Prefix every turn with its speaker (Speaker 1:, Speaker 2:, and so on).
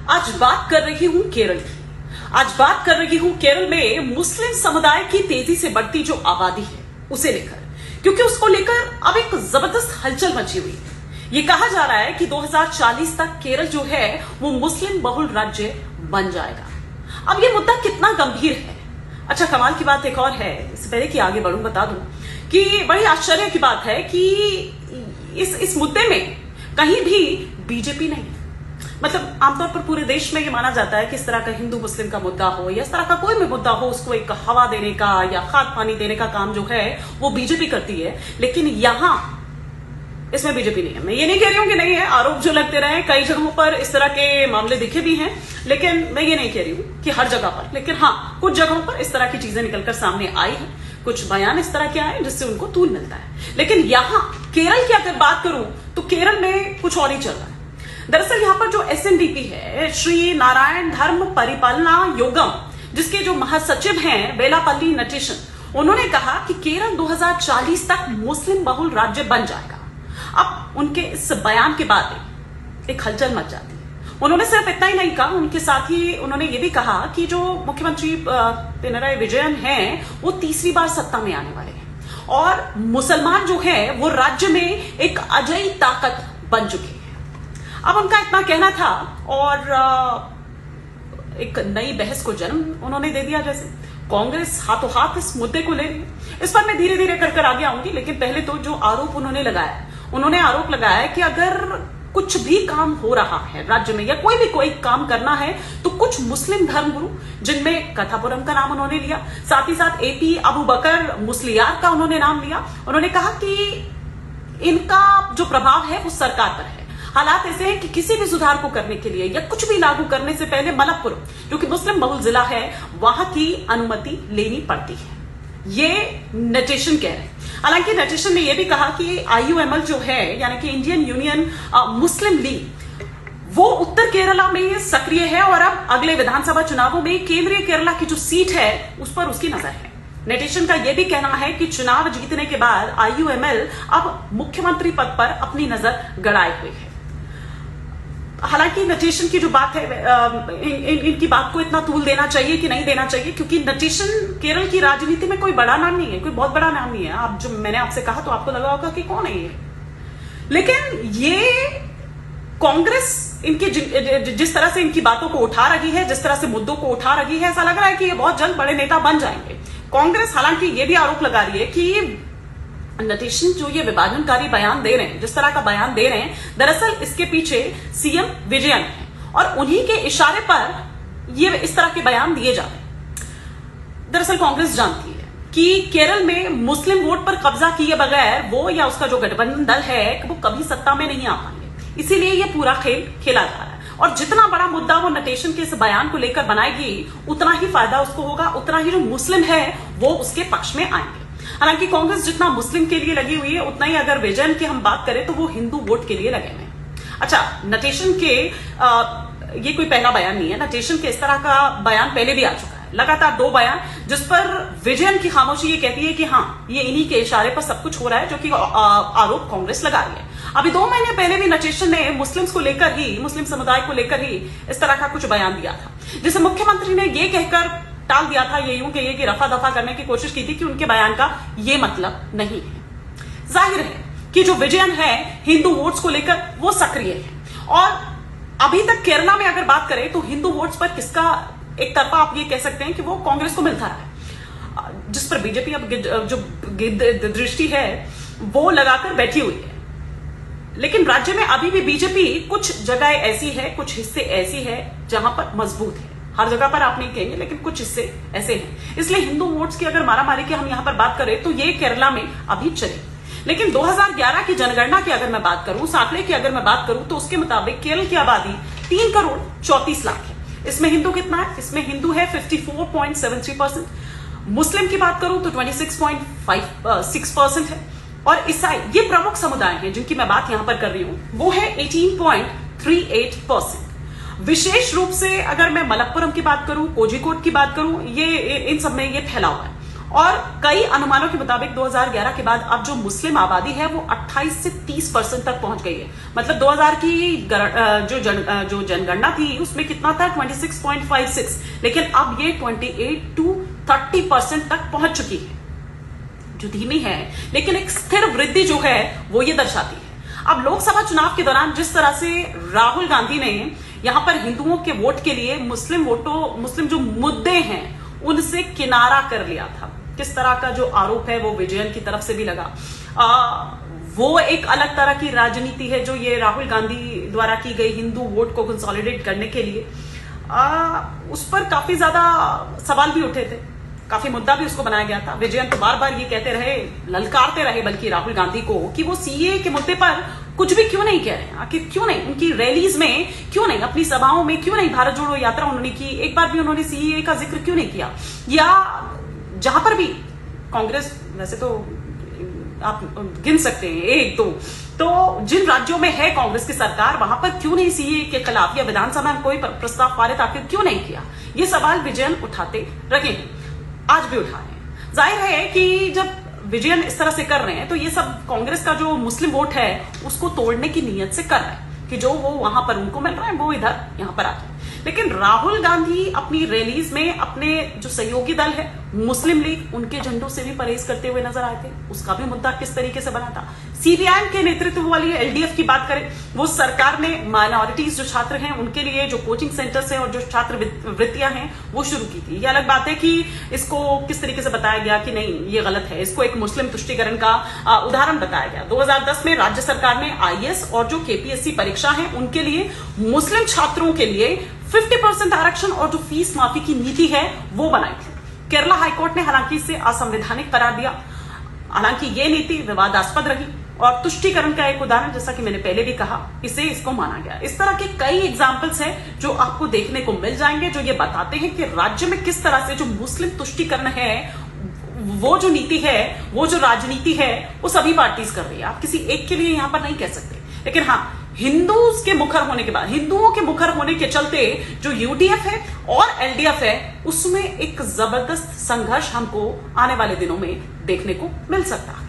Speaker 1: आज बात कर रही हूं केरल की। आज बात कर रही हूं केरल में मुस्लिम समुदाय की तेजी से बढ़ती जो आबादी है उसे लेकर, क्योंकि उसको लेकर अब एक जबरदस्त हलचल मची हुई है। ये कहा जा रहा है कि 2040 तक केरल जो है वो मुस्लिम बहुल राज्य बन जाएगा। अब ये मुद्दा कितना गंभीर है। अच्छा, कमाल की बात एक और है, इससे पहले कि आगे बढ़ूं बता दूं कि बड़ी आश्चर्य की बात है कि इस मुद्दे में कहीं भी बीजेपी नहीं। मतलब आमतौर पर पूरे देश में ये माना जाता है कि इस तरह का हिंदू मुस्लिम का मुद्दा हो या इस तरह का कोई भी मुद्दा हो, उसको एक हवा देने का या खाद पानी देने का काम जो है वो बीजेपी करती है। लेकिन यहां इसमें बीजेपी नहीं है। मैं ये नहीं कह रही हूं कि नहीं है, आरोप जो लगते रहे कई जगहों पर इस तरह के मामले दिखे भी हैं, लेकिन मैं ये नहीं कह रही हूं कि हर जगह पर। लेकिन हाँ, कुछ जगहों पर इस तरह की चीजें निकलकर सामने आई है, कुछ बयान इस तरह के आए जिससे उनको तूल मिलता है। लेकिन यहां केरल की अगर बात करूं तो केरल में कुछ और ही चल रहा है। दरअसल यहां पर जो एसएनडीपी है, श्री नारायण धर्म परिपालना योगम, जिसके जो महासचिव हैं वेलापल्ली नटेशन, उन्होंने कहा कि केरल 2040 तक मुस्लिम बहुल राज्य बन जाएगा। अब उनके इस बयान के बाद एक हलचल मच जाती है। उन्होंने सिर्फ इतना ही नहीं कहा, उनके साथ ही उन्होंने ये भी कहा कि जो मुख्यमंत्री पिनराई विजयन हैं वो तीसरी बार सत्ता में आने वाले हैं और मुसलमान जो है वो राज्य में एक अजयी ताकत बन चुके हैं। अब उनका इतना कहना था और एक नई बहस को जन्म उन्होंने दे दिया। जैसे कांग्रेस हाथों हाथ इस मुद्दे को ले रही है। इस पर मैं धीरे धीरे कर आगे आऊंगी, लेकिन पहले तो जो आरोप उन्होंने आरोप लगाया कि अगर कुछ भी काम हो रहा है राज्य में या कोई काम करना है तो कुछ मुस्लिम धर्मगुरु, जिनमें कथापुरम का नाम उन्होंने लिया, साथ ही साथ एपी अबू बकर मुस्लियार का उन्होंने नाम लिया। उन्होंने कहा कि इनका जो प्रभाव है वो सरकार पर है। हालात ऐसे हैं कि किसी भी सुधार को करने के लिए या कुछ भी लागू करने से पहले मलप्पुरम, जो कि मुस्लिम बहुल जिला है, वहां की अनुमति लेनी पड़ती है। ये नटेशन कह रहे हैं। हालांकि नटेशन ने यह भी कहा कि आईयूएमएल जो है, यानी कि इंडियन यूनियन मुस्लिम लीग, वो उत्तर केरला में सक्रिय है और अब अगले विधानसभा चुनावों में केंद्रीय केरला की जो सीट है उस पर उसकी नजर है। नटेशन का यह भी कहना है कि चुनाव जीतने के बाद आईयूएमएल अब मुख्यमंत्री पद पर अपनी नजर गड़ाए हुए है। हालांकि नटेशन की जो बात है, इनकी बात को इतना तूल देना चाहिए कि नहीं देना चाहिए, क्योंकि नटेशन केरल की राजनीति में कोई बड़ा नाम नहीं है, कोई बहुत बड़ा नाम नहीं है। आप जो मैंने आपसे कहा तो आपको लगा होगा कि कौन है ये, लेकिन ये कांग्रेस इनके जिस तरह से इनकी बातों को उठा रही है, जिस तरह से मुद्दों को उठा रही है, ऐसा लग रहा है कि ये बहुत जल्द बड़े नेता बन जाएंगे। कांग्रेस हालांकि ये भी आरोप लगा रही है कि नटेशन जो ये विभाजनकारी बयान दे रहे हैं, जिस तरह का बयान दे रहे हैं, दरअसल इसके पीछे सीएम विजयन है और उन्हीं के इशारे पर ये इस तरह के बयान दिए जा रहे हैं। दरअसल कांग्रेस जानती है कि केरल में मुस्लिम वोट पर कब्जा किए बगैर वो या उसका जो गठबंधन दल है वो कभी सत्ता में नहीं आ पाएंगे। इसीलिए ये पूरा खेल खेला जा रहा है और जितना बड़ा मुद्दा वो नटेशन के इस बयान को लेकर बनाएगी, उतना ही फायदा उसको होगा, उतना ही जो मुस्लिम है वो उसके पक्ष में आएंगे। हालांकि कांग्रेस जितना मुस्लिम के लिए लगी हुई है, उतना ही अगर विजयन की हम बात करें तो वो हिंदू वोट के लिए लगे हुए हैं। अच्छा, नटेशन के ये कोई पहला बयान नहीं है। नटेशन के इस तरह का बयान पहले भी आ चुका है, लगातार 2 बयान, जिस पर विजयन की खामोशी ये कहती है कि हाँ, ये इन्हीं के इशारे पर सब कुछ हो रहा है, जो कि आरोप कांग्रेस लगा रही है। अभी 2 महीने पहले भी नटेशन ने मुस्लिम्स को लेकर ही, मुस्लिम समुदाय को लेकर ही इस तरह का कुछ बयान दिया था, जिसे मुख्यमंत्री ने ये कहकर टाल दिया था, ये यूं कहिए कि रफा दफा करने की कोशिश की थी कि उनके बयान का ये मतलब नहीं है। जाहिर है कि जो विजयन है हिंदू वोट्स को लेकर वो सक्रिय है और अभी तक केरला में अगर बात करें तो हिंदू वोट्स पर किसका एक तरफा आप ये कह सकते हैं कि वो कांग्रेस को मिलता है, जिस पर बीजेपी अब जो दृष्टि है वो लगाकर बैठी हुई है। लेकिन राज्य में अभी भी बीजेपी कुछ जगह ऐसी है, कुछ हिस्से ऐसी है जहां पर मजबूत है। हर जगह पर आप नहीं कहेंगे, लेकिन कुछ हिस्से ऐसे हैं। इसलिए हिंदू वोट्स की अगर मारामारी की हम यहां पर बात करें तो ये केरला में अभी चले। लेकिन 2011 की जनगणना की अगर मैं बात करूं, उस आंकड़े की अगर मैं बात करूं, तो उसके मुताबिक केरल की आबादी 3 करोड़ 34 लाख है। इसमें हिंदू कितना है? इसमें हिंदू है 54.73%। मुस्लिम की बात करूं तो 26.6% है और ईसाई, ये प्रमुख समुदाय हैं जिनकी मैं बात यहां पर कर रही हूं, वो है 18.38%। विशेष रूप से अगर मैं मलप्पुरम की बात करूं, कोझिकोड की बात करूं, ये इन सब में ये फैला हुआ है और कई अनुमानों के मुताबिक 2011 के बाद अब जो मुस्लिम आबादी है वो 28 से 30% तक पहुंच गई है। मतलब 2000 की जो जनगणना थी उसमें कितना था 26.56, लेकिन अब ये 28 to 30% तक पहुंच चुकी है, जो धीमी है लेकिन एक स्थिर वृद्धि जो है वो ये दर्शाती है। अब लोकसभा चुनाव के दौरान जिस तरह से राहुल गांधी ने यहां पर हिंदुओं के वोट के लिए मुस्लिम जो मुद्दे हैं उनसे किनारा कर लिया था, किस तरह का जो आरोप है वो विजयन की तरफ से भी लगा। वो एक अलग तरह की राजनीति है जो ये राहुल गांधी द्वारा की गई हिंदू वोट को कंसोलिडेट करने के लिए, उस पर काफी ज्यादा सवाल भी उठे थे, काफी मुद्दा भी उसको बनाया गया था। विजयन तो बार बार ये कहते रहे, ललकारते रहे बल्कि राहुल गांधी को, कि वो सीए के मुद्दे पर कुछ भी क्यों नहीं कह रहे हैं, आखिर क्यों नहीं, उनकी रैलीज में क्यों नहीं, अपनी सभाओं में क्यों नहीं भारत जोड़ो यात्रा उन्होंने की, एक बार भी उन्होंने सीए का जिक्र क्यों नहीं किया, या जहां पर भी कांग्रेस, वैसे तो आप गिन सकते हैं एक दो, तो जिन राज्यों में है कांग्रेस की सरकार वहां पर क्यों नहीं सीए के खिलाफ या विधानसभा में कोई प्रस्ताव पारित आखिर क्यों नहीं किया, ये सवाल विजयन उठाते रहे हैं, आज भी उठा रहे हैं। जाहिर है कि जब विजयन इस तरह से कर रहे हैं तो ये सब कांग्रेस का जो मुस्लिम वोट है उसको तोड़ने की नीयत से कर रहे हैं कि जो वो वहां पर उनको मिल रहा है वो इधर यहां पर आ जाए। लेकिन राहुल गांधी अपनी रैलीज में अपने जो सहयोगी दल है मुस्लिम लीग, उनके झंडों से भी परहेज करते हुए नजर आए थे। उसका भी मुद्दा किस तरीके से बना था। सीपीआईएम के नेतृत्व वाली एलडीएफ की बात करें, वो सरकार ने माइनॉरिटीज जो छात्र हैं उनके लिए जो कोचिंग सेंटर्स हैं और जो छात्र वृत्तियां हैं वो शुरू की थी। ये अलग बात है कि इसको किस तरीके से बताया गया कि नहीं ये गलत है, इसको एक मुस्लिम तुष्टीकरण का उदाहरण बताया गया। 2010 में राज्य सरकार ने आईएएस और जो केपीएससी परीक्षा है उनके लिए मुस्लिम छात्रों के लिए 50% आरक्षण और जो फीस माफी की नीति है वो बनाई थी। केरला हाईकोर्ट ने हालांकि इसे असंवैधानिक करार दिया। हालांकि ये नीति विवादास्पद रही और तुष्टीकरण का एक उदाहरण, जैसा कि मैंने पहले भी कहा, इसको माना गया। इस तरह के कई एग्जाम्पल्स हैं जो आपको देखने को मिल जाएंगे, जो ये बताते हैं कि राज्य में किस तरह से जो मुस्लिम तुष्टीकरण है, वो जो नीति है, वो जो राजनीति है, वो सभी पार्टीज कर रही है। आप किसी एक के लिए यहां पर नहीं कह सकते। लेकिन हाँ, हिंदुओं के मुखर होने के चलते जो यूडीएफ है और एलडीएफ है उसमें एक जबरदस्त संघर्ष हमको आने वाले दिनों में देखने को मिल सकता है।